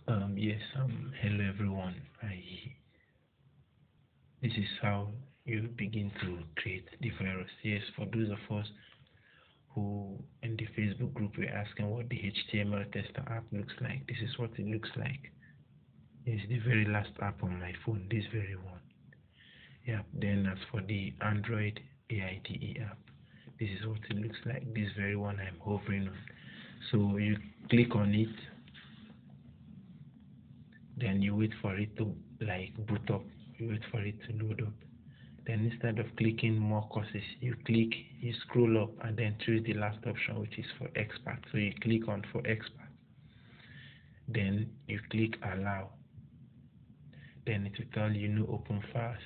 Yes, hello everyone. This is how you begin to create the virus. Yes, for those of us who in the Facebook group were asking what the HTML tester app looks like, this is what it looks like. It's the very last app on my phone, this very one. Yeah, then as for the Android AIDE app, this is what it looks like, this very one I'm hovering on. So you click on it, then you wait for it to like boot up, you wait for it to load up. Then instead of clicking more courses, you scroll up and then choose the last option, which is for expert. So you click on for expert. Then you click allow. Then it will tell you no open files.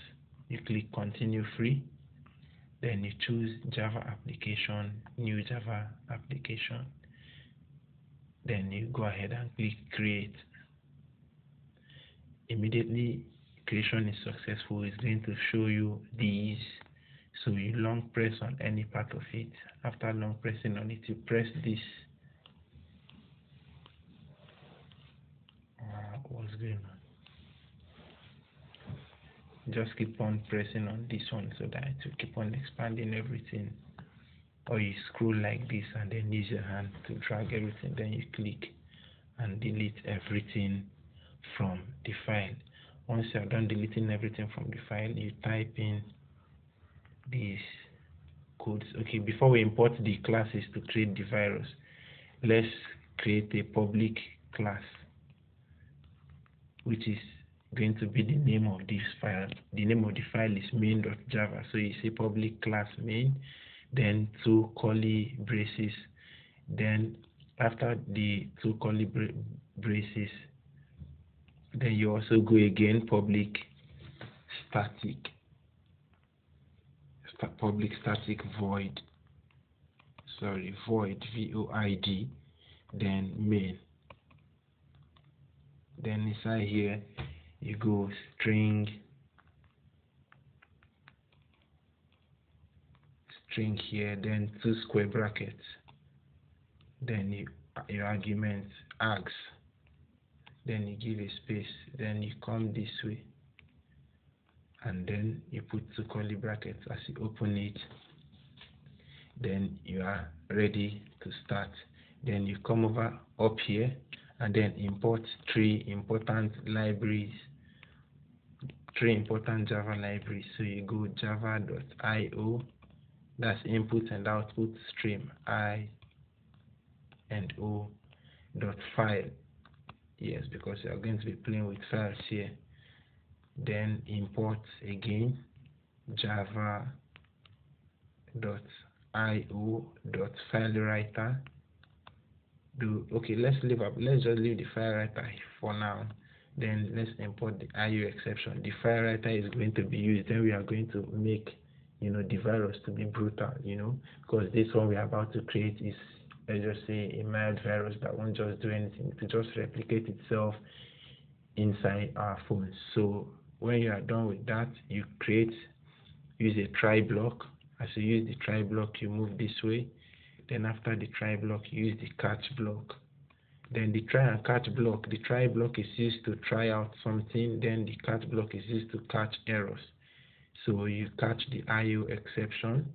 You click continue free. Then you choose Java application, new Java application. Then you go ahead and click create. Immediately creation is successful. It's going to show you these. So you long press on any part of it. After long pressing on it, you press this. What's going on? Just keep on pressing on this one so that it will keep on expanding everything. Or you scroll like this and then use your hand to drag everything. Then you click and delete everything from the file. Once you are done deleting everything from the file, you type in these codes. Okay, before we import the classes to create the virus, let's create a public class, which is going to be the name of this file. The name of the file is main.java. So you say public class main, then two curly braces. Then after the two curly braces, then you also go again public static void void void, then main. Then inside here you go string here, then two square brackets, then your argument args, then you give a space, then you come this way and then you put two curly brackets. As you open it, then you are ready to start. Then you come over up here and then import three important Java libraries. So you go java.io, that's input and output stream, I and o dot file. Yes, because you are going to be playing with files here. Then import again java.io dot file writer. Let's just leave the file writer for now. Then let's import the IO exception. The file writer is going to be used. Then we are going to make the virus to be brutal, because this one we are about to create is, let's just say, a mild virus that won't just do anything to just replicate itself inside our phones. So when you are done with that, you use a try block. As you use the try block, you move this way. Then after the try block, you use the catch block. Then the try and catch block, the try block is used to try out something, then the catch block is used to catch errors. So you catch the IO exception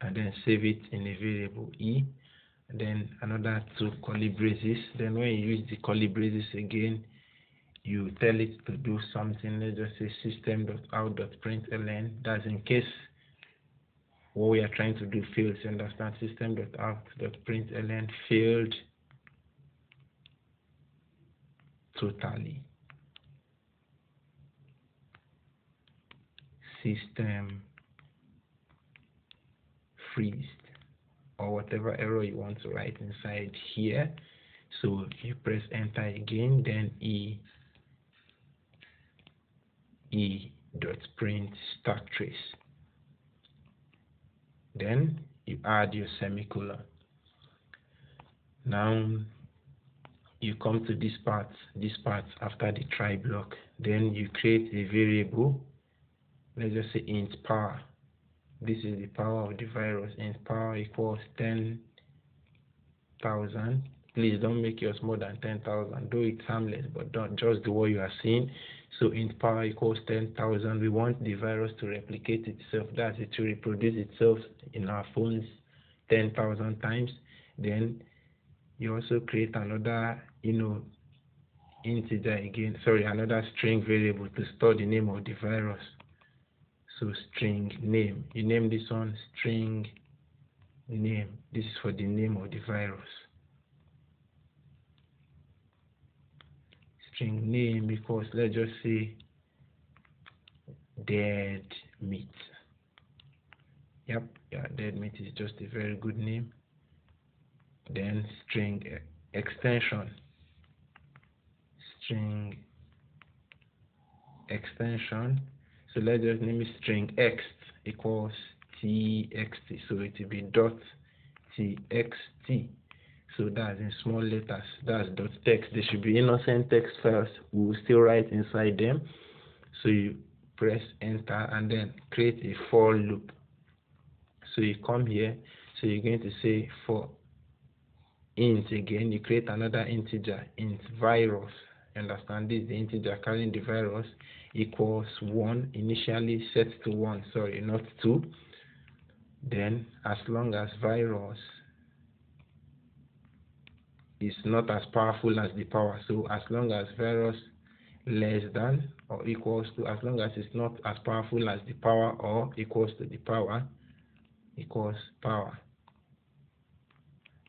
and then save it in a variable E, and then another two curly braces. Then when you use the curly braces again, you tell it to do something. Let's just say system.out.println. That's in case what we are trying to do fails. You understand? System.out.println failed totally. System freezed, or whatever error you want to write inside here. So you press enter again, then dot print stack trace. Then you add your semicolon. Now you come to this part after the try block. Then you create a variable. Let's just say int power. This is the power of the virus. Int power equals 10,000. Please don't make yours more than 10,000. Though it's harmless, but don't just do what you are seeing. So int power equals 10,000. We want the virus to replicate itself. That's it, to reproduce itself in our phones 10,000 times. Then you also create another, integer again. Sorry, another string variable to store the name of the virus. So string name. You name this one string name. This is for the name of the virus. String name equals, let's just say, dead meat. Yep, yeah, dead meat is just a very good name. Then string extension. String extension. So let's just name it string x equals txt. So it will be dot txt. So that's in small letters. That's dot text. There should be innocent text files. We will still write inside them. So you press enter and then create a for loop. So you come here. So you're going to say for int again. You create another integer, int virus. Understand this? The integer carrying the virus equals 1. Initially set to 1. Sorry, not 2. Then as long as virus is not as powerful as the power, so as long as virus less than or equals to, as long as it's not as powerful as the power or equals to the power, equals power,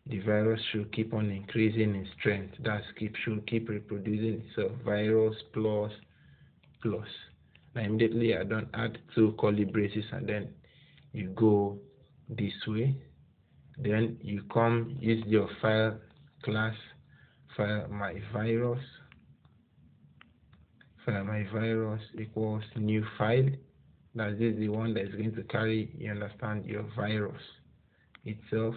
the virus should keep on increasing in strength. That should keep reproducing itself. Virus plus plus. Now immediately I don't add 2 curly braces and then you go this way. Then you come use your file class, file my virus. File my virus equals new file. That is the one that is going to carry, you understand, your virus itself.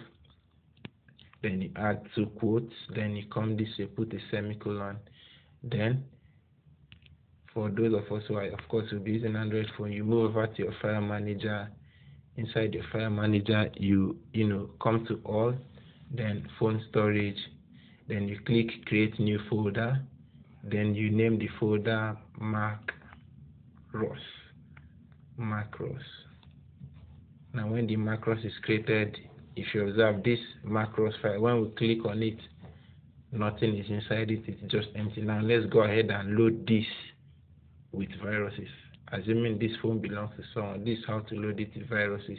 Then you add 2 quotes. Then you come this way, put a semicolon. Then for those of us who are, of course, will be using Android phone, you move over to your file manager. Inside your file manager, you come to all, then phone storage, then you click create new folder, then you name the folder macros. Now when the macros is created, if you observe this macros file, when we click on it, nothing is inside it, it's just empty. Now let's go ahead and load this with viruses. Assuming this phone belongs to someone, this is how to load it with viruses.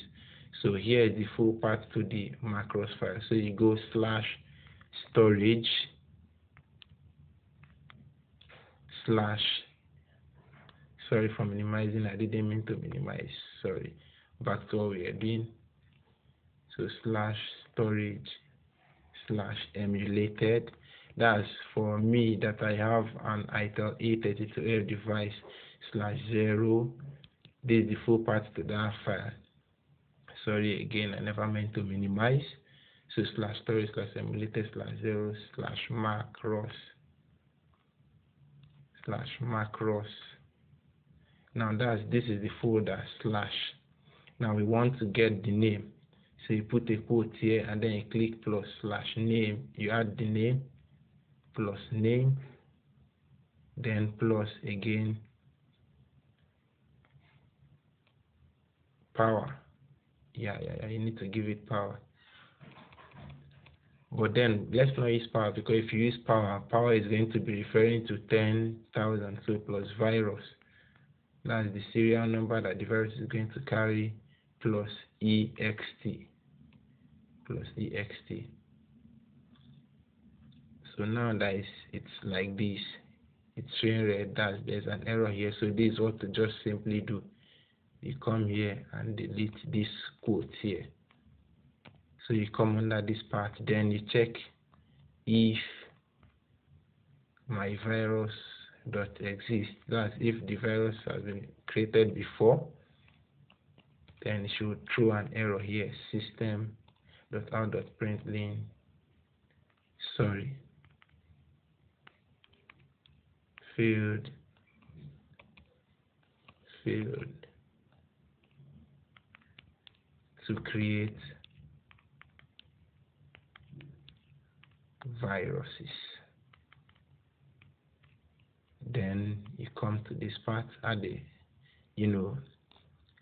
So here is the full path to the macros file. So you go /storage/ sorry for minimizing, I didn't mean to minimize, sorry. Back to what we are doing. So /storage/emulated. That's for me that I have an ITEL A32F device /0. This is the full path to that file. Sorry again, I never meant to minimize. So /storage/emulated/0/macros. Now this is the folder /. Now we want to get the name. So you put a quote here and then you click +/name. You add the name plus name, then plus again power. Yeah, you need to give it power. But then let's not use power, because if you use power is going to be referring to 10,000. So plus virus. That's the serial number that the virus is going to carry, plus ext. So now that it's like this, it's showing red, that there's an error here. So this is what to just simply do. You come here and delete this quote here. So you come under this part, then you check if my virus.exist. That's if the virus has been created before. Then it should throw an error here, system.out.println, sorry, failed to create viruses. Then you come to this part, add a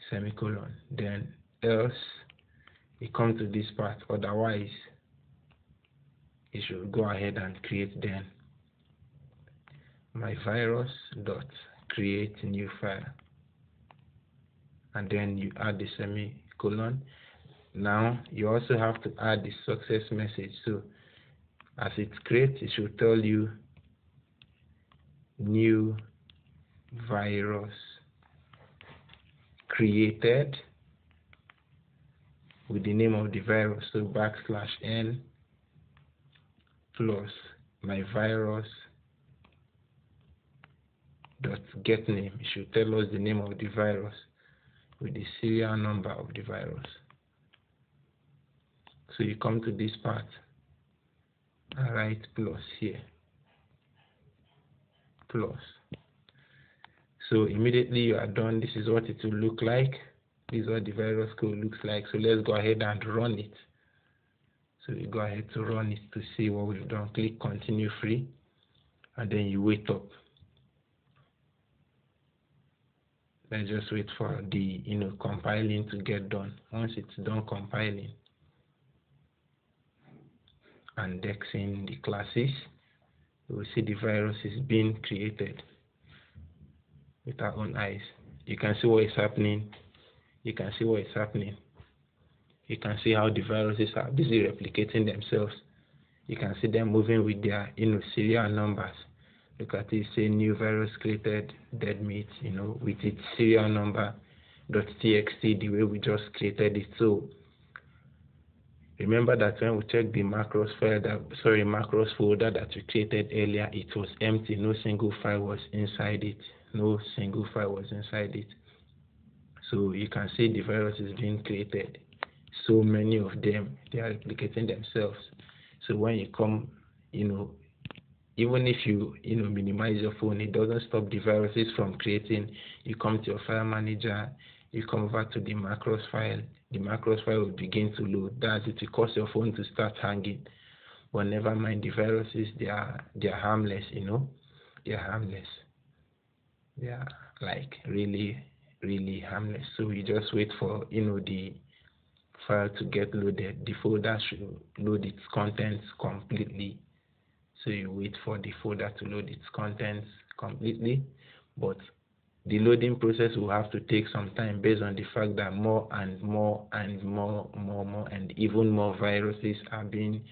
semicolon. Then else you come to this part, otherwise you should go ahead and create then my virus dot create new file, and then you add the semicolon. Now you also have to add the success message. So as it creates, it should tell you new virus created with the name of the virus. So \n plus my virus dot get name. It should tell us the name of the virus with the serial number of the virus. So you come to this part and write plus here, plus. So immediately you are done. This is what it will look like. This is what the virus code looks like. So let's go ahead and run it. So you go ahead to run it to see what we've done. Click continue free, and then you wait up. Let's just wait for the compiling to get done. Once it's done compiling and indexing the classes, you will see the virus is being created with our own eyes. You can see what is happening. You can see what is happening. You can see how the viruses are busy replicating themselves. You can see them moving with their serial numbers. Look at it, say new virus created dead meat, with its serial number .txt, the way we just created it. So remember that when we checked the macros folder that we created earlier, it was empty. No single file was inside it. No single file was inside it. So you can see the virus is being created. So many of them, they are replicating themselves. So when you come, even if you minimize your phone, it doesn't stop the viruses from creating. You come to your file manager, you come over to the macros file. The macros file will begin to load. That's it will cause your phone to start hanging. But never mind, the viruses, they are harmless. They are harmless. They are like really, really harmless. So you just wait for the file to get loaded. The folder should load its contents completely. So you wait for the folder to load its contents completely, but the loading process will have to take some time based on the fact that more and more and more and even more viruses are being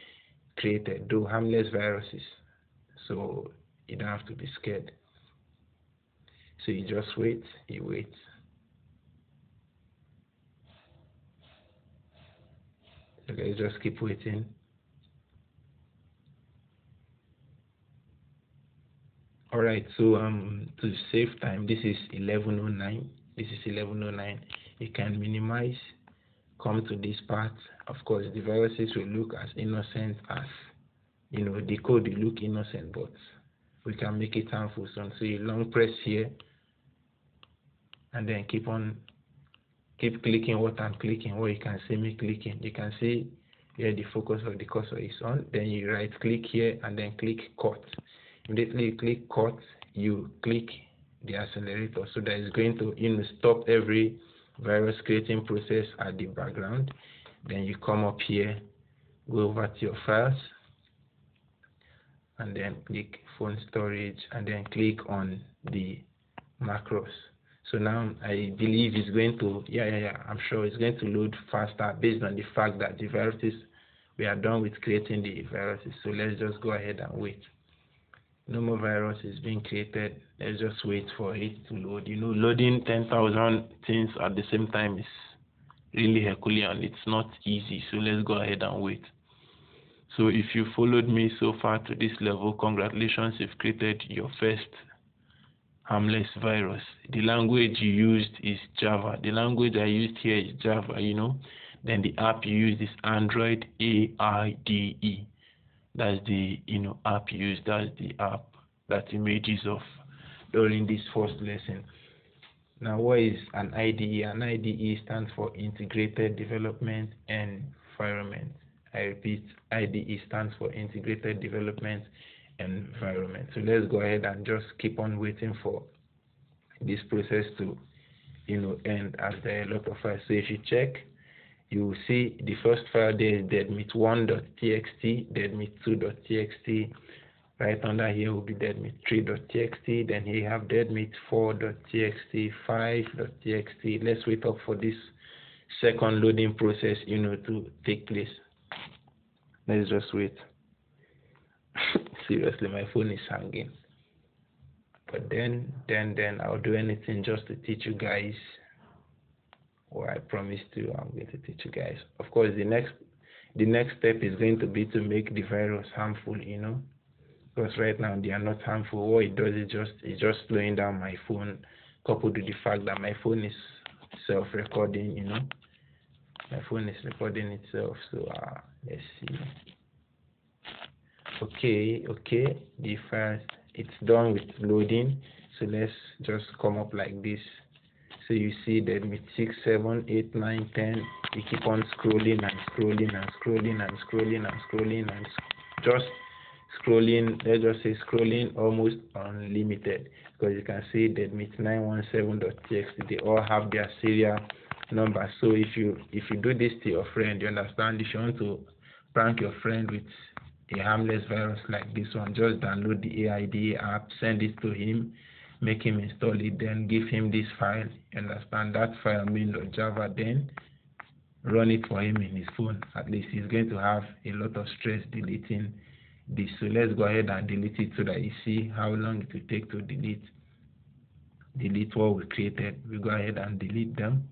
created, though harmless viruses. So you don't have to be scared. So you just wait, you wait. Okay, just keep waiting. Alright, so to save time, this is 11:09. This is 11:09. You can minimize, come to this part. Of course, the viruses will look as innocent as, the code will look innocent, but we can make it harmful. So you long press here, and then keep clicking what I'm clicking, or you can see me clicking. You can see where the focus of the cursor is on. Then you right click here and then click cut. Immediately you click cut, you click the accelerator, so that is going to stop every virus creating process at the background. Then you come up here, go over to your files, and then click phone storage, and then click on the macros. So now I believe it's going to, I'm sure it's going to load faster based on the fact that the viruses, we are done with creating the viruses. So let's just go ahead and wait. No more virus is being created. Let's just wait for it to load. Loading 10,000 things at the same time is really Herculean. It's not easy. So let's go ahead and wait. So if you followed me so far to this level, congratulations, you've created your first harmless virus. The language you used is Java. The language I used here is Java, Then the app you used is Android AIDE. That's the app you used. That's the app that you made use of during this first lesson. Now, what is an IDE? An IDE stands for Integrated Development Environment. I repeat, IDE stands for Integrated Development Environment. So let's go ahead and just keep on waiting for this process to end, as there are a lot of files. So if you check, you will see the first file there is deadmeat1.txt, deadmeat2.txt. Right under here will be deadmeat3.txt. Then here you have deadmeat4.txt, 5.txt. Let's wait up for this second loading process, to take place. Let's just wait. Seriously, my phone is hanging. But then I'll do anything just to teach you guys what I promised to. I'm going to teach you guys. Of course, the next step is going to be to make the virus harmful, because right now they are not harmful. What it does is just slowing down my phone, coupled with the fact that my phone is self-recording. My phone is recording itself. So let's see. Okay, the file, it's done with loading. So let's just come up like this. So you see that with 6, 7, 8, 9, 10, we keep on scrolling and scrolling and scrolling and scrolling and scrolling and just scrolling. Let's just say scrolling almost unlimited, because you can see that with 917.txt, they all have their serial number. So if you do this to your friend, you understand, if you want to prank your friend with a harmless virus like this one, just download the AIDA app, send it to him, make him install it, then give him this file. You understand, that file main.java, then run it for him in his phone. At least he's going to have a lot of stress deleting this. So let's go ahead and delete it so that you see how long it will take to delete what we created. We go ahead and delete them.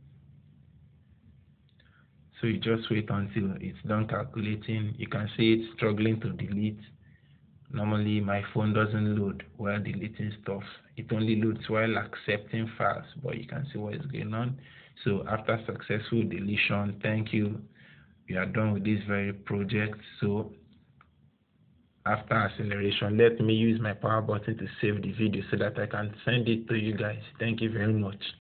So you just wait until it's done calculating. You can see it's struggling to delete. Normally my phone doesn't load while deleting stuff. It only loads while accepting files, but you can see what is going on. So after successful deletion, thank you, we are done with this very project. So after acceleration, let me use my power button to save the video so that I can send it to you guys. Thank you very much.